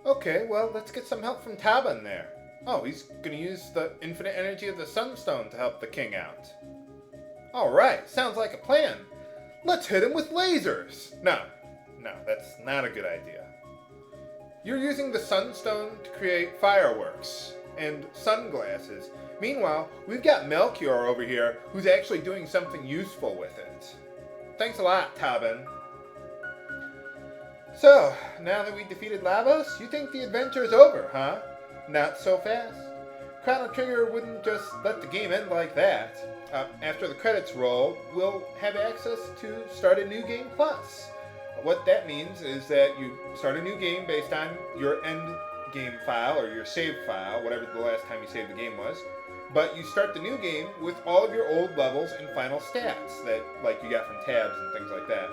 Okay, well, let's get some help from Taban there. Oh, he's gonna use the infinite energy of the Sunstone to help the king out. Alright, sounds like a plan. Let's hit him with lasers! No, that's not a good idea. You're using the Sunstone to create fireworks and sunglasses. Meanwhile, we've got Melchior over here who's actually doing something useful with it. Thanks a lot, Taban. So, now that we defeated Lavos, you think the adventure is over, huh? Not so fast. Chrono Trigger wouldn't just let the game end like that. After the credits roll, we'll have access to Start a New Game Plus. What that means is that you start a new game based on your end game file or your save file, whatever the last time you saved the game was. But you start the new game with all of your old levels and final stats that, like, you got from tabs and things like that.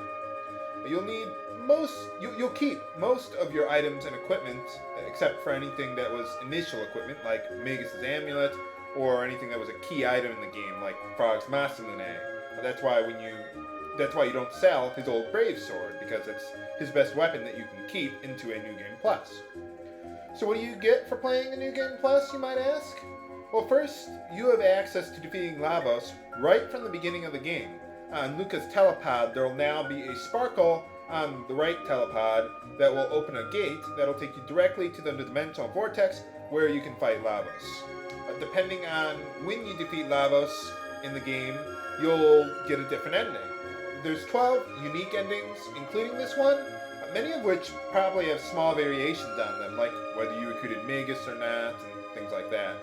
You'll keep most of your items and equipment, except for anything that was initial equipment, like Magus' amulet, or anything that was a key item in the game, like Frog's Masamune. That's why you don't sell his old Brave Sword, because it's his best weapon that you can keep into a New Game Plus. So what do you get for playing a New Game Plus, you might ask? Well, first, you have access to defeating Lavos right from the beginning of the game. On Luca's telepod, there will now be a sparkle on the right telepod that will open a gate that will take you directly to the dimensional vortex where you can fight Lavos. Depending on when you defeat Lavos in the game, you'll get a different ending. There's 12 unique endings, including this one, many of which probably have small variations on them, like whether you recruited Magus or not, and things like that.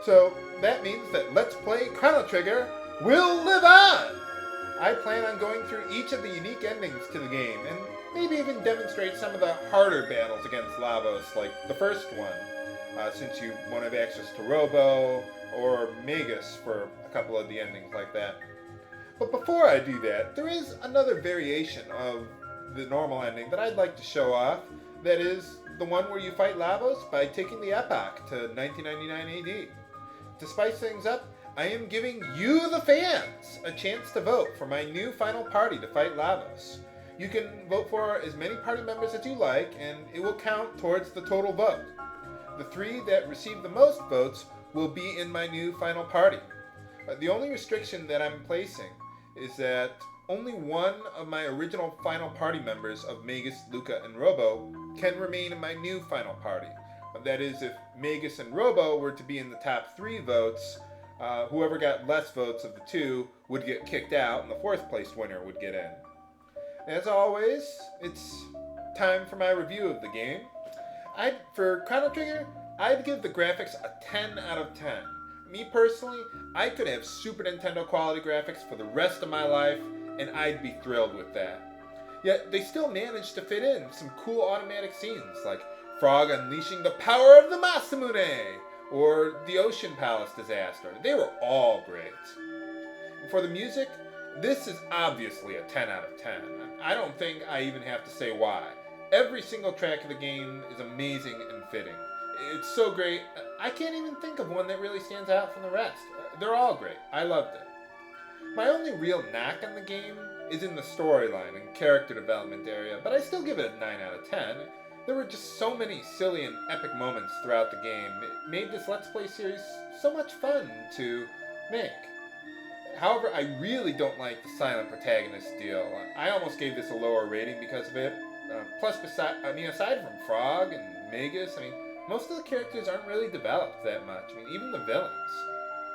So that means that Let's Play Chrono Trigger will live on! I plan on going through each of the unique endings to the game, and maybe even demonstrate some of the harder battles against Lavos, like the first one, since you won't have access to Robo or Magus for a couple of the endings like that. But before I do that, there is another variation of the normal ending that I'd like to show off. That is the one where you fight Lavos by taking the Epoch to 1999 AD. To spice things up, I am giving you, the fans, a chance to vote for my new final party to fight Lavos. You can vote for as many party members as you like, and it will count towards the total vote. The 3 that receive the most votes will be in my new final party. The only restriction that I'm placing is that only one of my original final party members of Magus, Luca, and Robo can remain in my new final party. That is, if Magus and Robo were to be in the top 3 votes, whoever got less votes of the 2 would get kicked out, and the 4th place winner would get in. As always, it's time for my review of the game. For Chrono Trigger, I'd give the graphics a 10 out of 10. Me personally, I could have Super Nintendo quality graphics for the rest of my life, and I'd be thrilled with that. Yet they still managed to fit in some cool automatic scenes, like Frog unleashing the power of the Masamune, or the Ocean Palace disaster. They were all great. And for the music, this is obviously a 10 out of 10. I don't think I even have to say why. Every single track of the game is amazing and fitting. It's so great, I can't even think of one that really stands out from the rest. They're all great. I loved it. My only real knock on the game is in the storyline and character development area, but I still give it a 9 out of 10. There were just so many silly and epic moments throughout the game. It made this Let's Play series so much fun to make. However, I really don't like the silent protagonist deal. I almost gave this a lower rating because of it. Aside from Frog and Magus, most of the characters aren't really developed that much. Even the villains.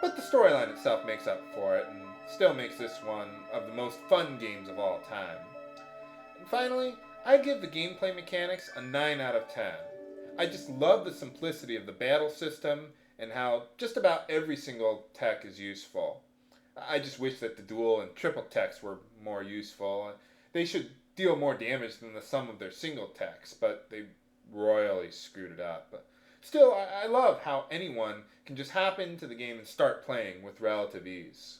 But the storyline itself makes up for it, and still makes this one of the most fun games of all time. And finally, I give the gameplay mechanics a 9 out of 10. I just love the simplicity of the battle system, and how just about every single tech is useful. I just wish that the dual and triple techs were more useful. They should deal more damage than the sum of their single techs, but they royally screwed it up. But still, I love how anyone can just hop into the game and start playing with relative ease.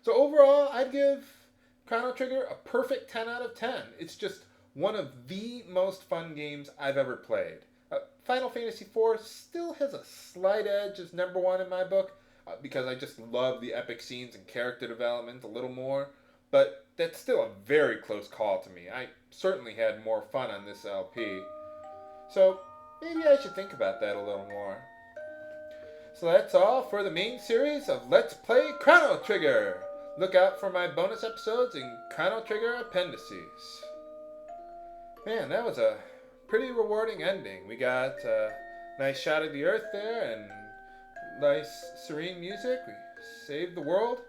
So overall, I'd give Chrono Trigger a perfect 10 out of 10. It's just one of the most fun games I've ever played. Final Fantasy IV still has a slight edge as number 1 in my book, because I just love the epic scenes and character development a little more, but that's still a very close call to me. I certainly had more fun on this LP. So maybe I should think about that a little more. So that's all for the main series of Let's Play Chrono Trigger. Look out for my bonus episodes and Chrono Trigger appendices. Man, that was a pretty rewarding ending. We got a nice shot of the Earth there and nice serene music. We saved the world,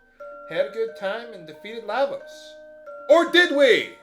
had a good time, and defeated Lavos. Or did we?